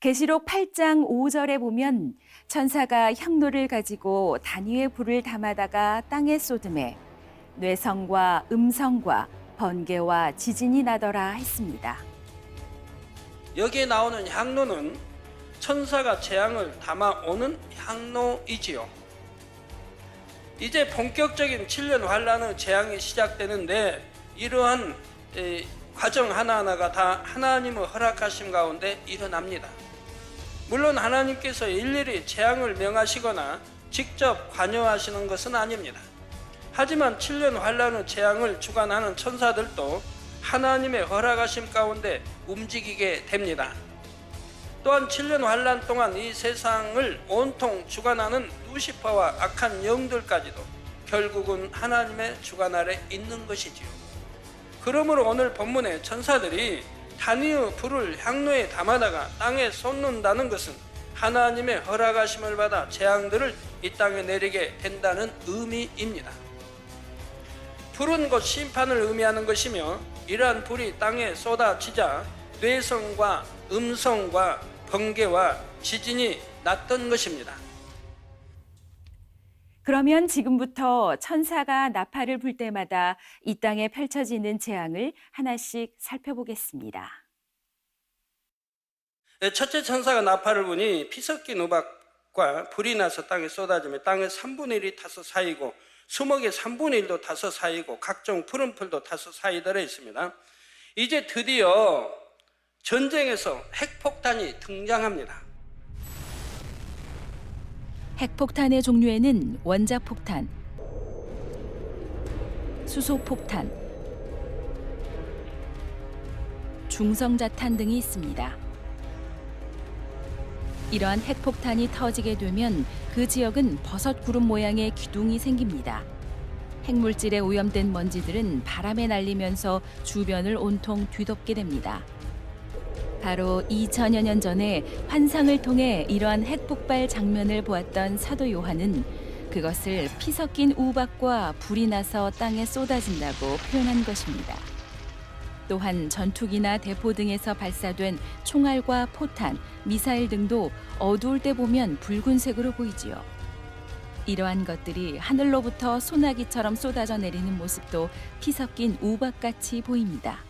계시록 8장 5절에 보면 천사가 향로를 가지고 단위의 불을 담아다가 땅에 쏟음에 뇌성과 음성과 번개와 지진이 나더라 했습니다. 여기에 나오는 향로는 천사가 재앙을 담아오는 향로이지요. 이제 본격적인 7년 환란의 재앙이 시작되는데 이러한 과정 하나하나가 다 하나님의 허락하심 가운데 일어납니다. 물론 하나님께서 일일이 재앙을 명하시거나 직접 관여하시는 것은 아닙니다. 하지만 7년 환란의 재앙을 주관하는 천사들도 하나님의 허락하심 가운데 움직이게 됩니다. 또한 7년 환란 동안 이 세상을 온통 주관하는 루시퍼와 악한 영들까지도 결국은 하나님의 주관 아래 있는 것이지요. 그러므로 오늘 본문에 천사들이 단위의 불을 향로에 담아다가 땅에 쏟는다는 것은 하나님의 허락하심을 받아 재앙들을 이 땅에 내리게 된다는 의미입니다. 불은 곧 심판을 의미하는 것이며 이러한 불이 땅에 쏟아지자 뇌성과 음성과 번개와 지진이 났던 것입니다. 그러면 지금부터 천사가 나팔을 불 때마다 이 땅에 펼쳐지는 재앙을 하나씩 살펴보겠습니다. 첫째 천사가 나팔을 부니 피 섞인 우박과 불이 나서 땅에 쏟아지며 땅의 3분의 1이 타서 쌓이고 수목의 3분의 1도 타서 쌓이고 각종 푸른 풀도 타서 쌓이더라 있습니다. 이제 드디어 전쟁에서 핵폭탄이 등장합니다. 핵폭탄의 종류에는 원자폭탄, 수소폭탄, 중성자탄 등이 있습니다. 이러한 핵폭탄이 터지게 되면 그 지역은 버섯 구름 모양의 기둥이 생깁니다. 핵물질에 오염된 먼지들은 바람에 날리면서 주변을 온통 뒤덮게 됩니다. 바로 2000여 년 전에 환상을 통해 이러한 핵폭발 장면을 보았던 사도 요한은 그것을 피 섞인 우박과 불이 나서 땅에 쏟아진다고 표현한 것입니다. 또한 전투기나 대포 등에서 발사된 총알과 포탄, 미사일 등도 어두울 때 보면 붉은색으로 보이지요. 이러한 것들이 하늘로부터 소나기처럼 쏟아져 내리는 모습도 피 섞인 우박같이 보입니다.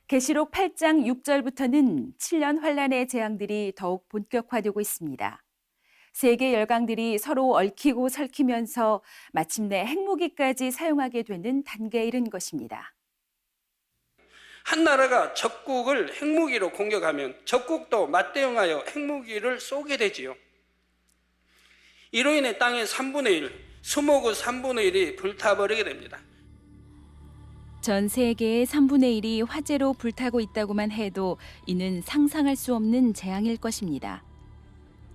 계시록 8장 6절부터는 7년 환란의 재앙들이 더욱 본격화되고 있습니다. 세계 열강들이 서로 얽히고 설키면서 마침내 핵무기까지 사용하게 되는 단계에 이른 것입니다. 한 나라가 적국을 핵무기로 공격하면 적국도 맞대응하여 핵무기를 쏘게 되지요. 이로 인해 땅의 3분의 1, 수목의 3분의 1이 불타버리게 됩니다. 전 세계의 3분의 1이 화재로 불타고 있다고만 해도 이는 상상할 수 없는 재앙일 것입니다.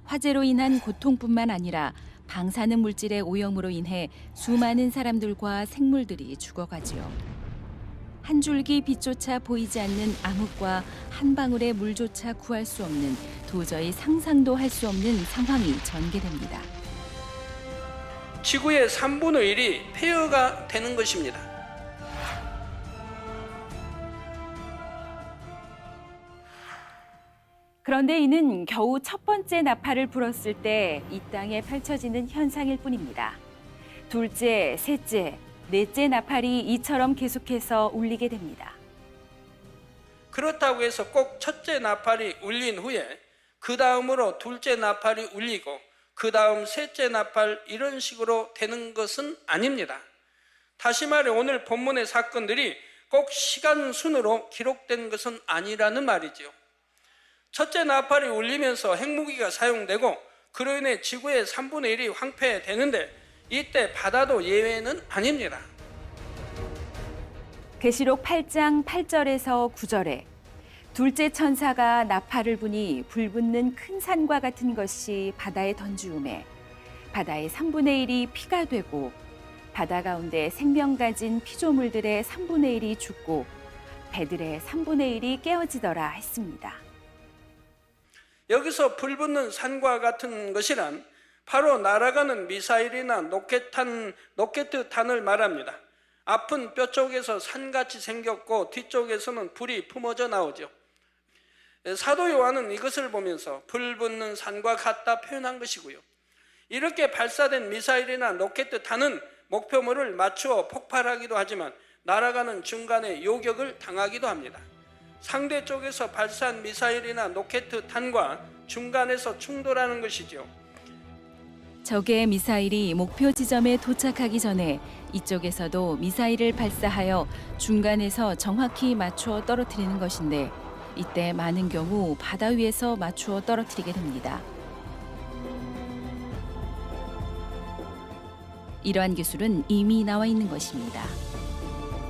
화재로 인한 고통뿐만 아니라 방사능 물질의 오염으로 인해 수많은 사람들과 생물들이 죽어가지요. 한 줄기 빛조차 보이지 않는 암흑과 한 방울의 물조차 구할 수 없는 도저히 상상도 할 수 없는 상황이 전개됩니다. 지구의 3분의 1이 폐허가 되는 것입니다. 그런데 이는 겨우 첫 번째 나팔을 불었을 때 이 땅에 펼쳐지는 현상일 뿐입니다. 둘째, 셋째, 넷째 나팔이 이처럼 계속해서 울리게 됩니다. 그렇다고 해서 꼭 첫째 나팔이 울린 후에 그 다음으로 둘째 나팔이 울리고 그 다음 셋째 나팔 이런 식으로 되는 것은 아닙니다. 다시 말해 오늘 본문의 사건들이 꼭 시간 순으로 기록된 것은 아니라는 말이지요. 첫째 나팔이 울리면서 핵무기가 사용되고 그로 인해 지구의 3분의 1이 황폐되는데 이때 바다도 예외는 아닙니다. 계시록 8장 8절에서 9절에 둘째 천사가 나팔을 부니 불붙는 큰 산과 같은 것이 바다에 던지우매 바다의 3분의 1이 피가 되고 바다 가운데 생명 가진 피조물들의 3분의 1이 죽고 배들의 3분의 1이 깨어지더라 했습니다. 여기서 불붙는 산과 같은 것이란 바로 날아가는 미사일이나 로켓탄을 말합니다. 앞은 뼈 쪽에서 산같이 생겼고 뒤쪽에서는 불이 품어져 나오죠. 사도 요한은 이것을 보면서 불붙는 산과 같다 표현한 것이고요. 이렇게 발사된 미사일이나 로켓탄은 목표물을 맞추어 폭발하기도 하지만 날아가는 중간에 요격을 당하기도 합니다. 상대 쪽에서 발사한 미사일이나 로켓탄과 중간에서 충돌하는 것이죠. 적의 미사일이 목표 지점에 도착하기 전에 이쪽에서도 미사일을 발사하여 중간에서 정확히 맞추어 떨어뜨리는 것인데 이때 많은 경우 바다 위에서 맞추어 떨어뜨리게 됩니다. 이러한 기술은 이미 나와 있는 것입니다.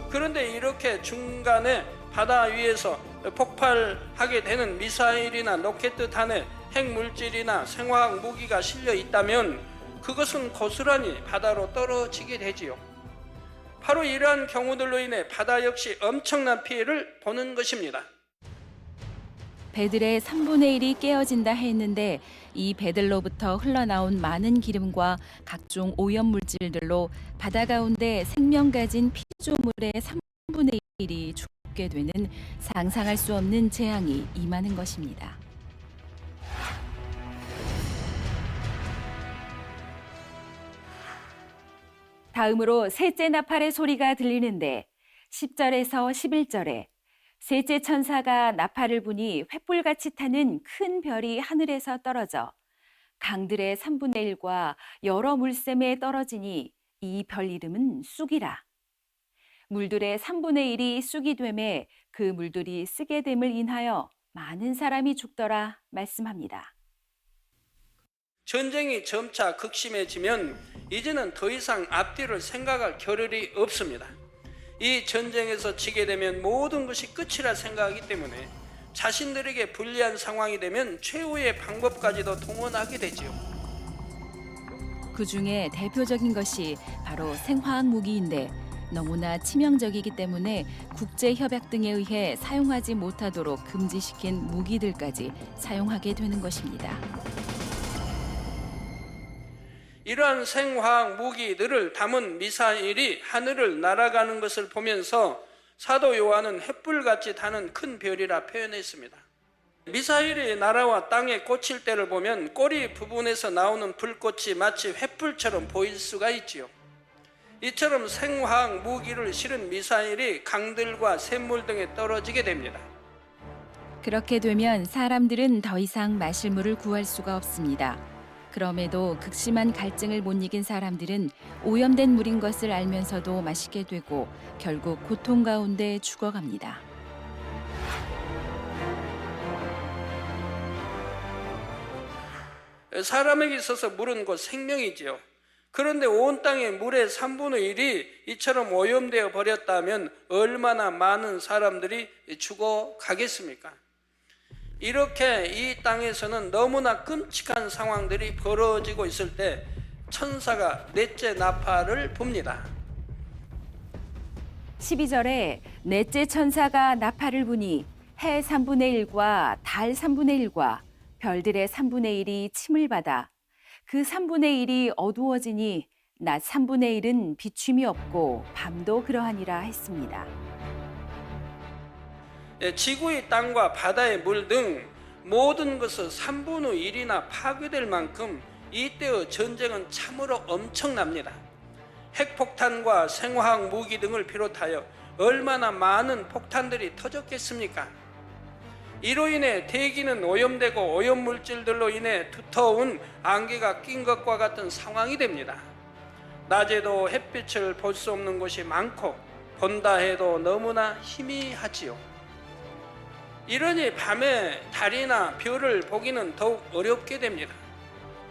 그런데 이렇게 중간에 바다 위에서 폭발하게 되는 미사일이나 로켓탄에 핵물질이나 생화학 무기가 실려 있다면 그것은 고스란히 바다로 떨어지게 되지요. 바로 이러한 경우들로 인해 바다 역시 엄청난 피해를 보는 것입니다. 배들의 3분의 1이 깨어진다 했는데 이 배들로부터 흘러나온 많은 기름과 각종 오염 물질들로 바다 가운데 생명 가진 피조물의 3분의 1이 죽게 되는 상상할 수 없는 재앙이 임하는 것입니다. 다음으로 셋째 나팔의 소리가 들리는데 10절에서 11절에 셋째 천사가 나팔을 부니 횃불같이 타는 큰 별이 하늘에서 떨어져 강들의 3분의 1과 여러 물샘에 떨어지니 이 별 이름은 쑥이라. 물들의 3분의 1이 쑥이 되매 그 물들이 쓰게 됨을 인하여 많은 사람이 죽더라 말씀합니다. 전쟁이 점차 극심해지면 이제는 더 이상 앞뒤를 생각할 겨를이 없습니다. 이 전쟁에서 지게 되면 모든 것이 끝이라 생각하기 때문에 자신들에게 불리한 상황이 되면 최후의 방법까지도 동원하게 되지요. 그 중에 대표적인 것이 바로 생화학 무기인데 너무나 치명적이기 때문에 국제협약 등에 의해 사용하지 못하도록 금지시킨 무기들까지 사용하게 되는 것입니다. 이러한 생화학 무기들을 담은 미사일이 하늘을 날아가는 것을 보면서 사도 요한은 횃불같이 타는 큰 별이라 표현했습니다. 미사일이 날아와 땅에 꽂힐 때를 보면 꼬리 부분에서 나오는 불꽃이 마치 횃불처럼 보일 수가 있지요. 이처럼 생화학 무기를 실은 미사일이 강들과 샘물 등에 떨어지게 됩니다. 그렇게 되면 사람들은 더 이상 마실 물을 구할 수가 없습니다. 그럼에도 극심한 갈증을 못 이긴 사람들은 오염된 물인 것을 알면서도 마시게 되고 결국 고통 가운데 죽어갑니다. 사람에게 있어서 물은 곧 생명이지요. 그런데 온 땅의 물의 3분의 1이 이처럼 오염되어 버렸다면 얼마나 많은 사람들이 죽어가겠습니까? 이렇게 이 땅에서는 너무나 끔찍한 상황들이 벌어지고 있을 때 천사가 넷째 나팔을 붑니다. 12절에 넷째 천사가 나팔을 부니 해 3분의 1과 달 3분의 1과 별들의 3분의 1이 침을 받아 그 3분의 1이 어두워지니 낮 3분의 1은 비춤이 없고 밤도 그러하니라 했습니다. 지구의 땅과 바다의 물 등 모든 것은 3분의 1이나 파괴될 만큼 이때의 전쟁은 참으로 엄청납니다. 핵폭탄과 생화학 무기 등을 비롯하여 얼마나 많은 폭탄들이 터졌겠습니까? 이로 인해 대기는 오염되고 오염물질들로 인해 두터운 안개가 낀 것과 같은 상황이 됩니다. 낮에도 햇빛을 볼 수 없는 곳이 많고 본다 해도 너무나 희미하지요. 이러니 밤에 달이나 별을 보기는 더욱 어렵게 됩니다.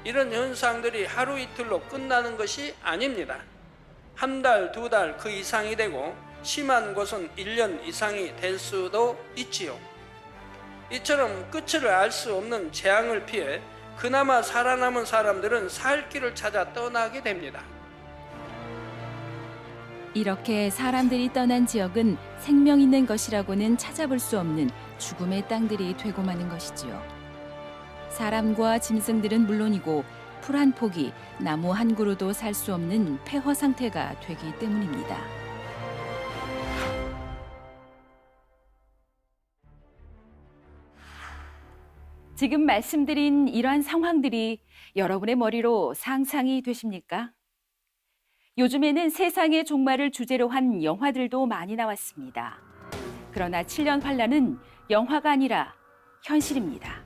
이런 현상들이 하루 이틀로 끝나는 것이 아닙니다. 한 달, 두 달 그 이상이 되고 심한 곳은 1년 이상이 될 수도 있지요. 이처럼 끝을 알 수 없는 재앙을 피해 그나마 살아남은 사람들은 살 길을 찾아 떠나게 됩니다. 이렇게 사람들이 떠난 지역은 생명 있는 것이라고는 찾아볼 수 없는 죽음의 땅들이 되고 마는 것이지요. 사람과 짐승들은 물론이고 풀 한 포기, 나무 한 그루도 살 수 없는 폐허 상태가 되기 때문입니다. 지금 말씀드린 이러한 상황들이 여러분의 머리로 상상이 되십니까? 요즘에는 세상의 종말을 주제로 한 영화들도 많이 나왔습니다. 그러나 7년 환란은 영화가 아니라 현실입니다.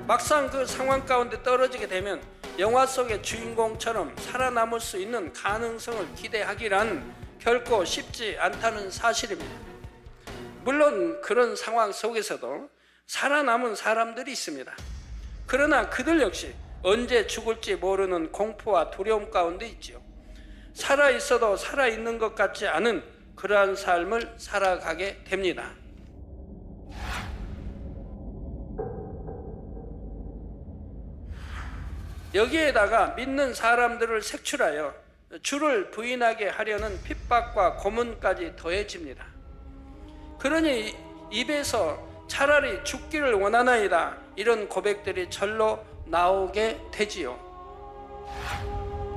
막상 그 상황 가운데 떨어지게 되면 영화 속의 주인공처럼 살아남을 수 있는 가능성을 기대하기란 결코 쉽지 않다는 사실입니다. 물론 그런 상황 속에서도 살아남은 사람들이 있습니다. 그러나 그들 역시 언제 죽을지 모르는 공포와 두려움 가운데 있지요. 살아있어도 살아있는 것 같지 않은 그러한 삶을 살아가게 됩니다. 여기에다가 믿는 사람들을 색출하여 주를 부인하게 하려는 핍박과 고문까지 더해집니다. 그러니 입에서 차라리 죽기를 원하나이다 이런 고백들이 절로 나오게 되지요.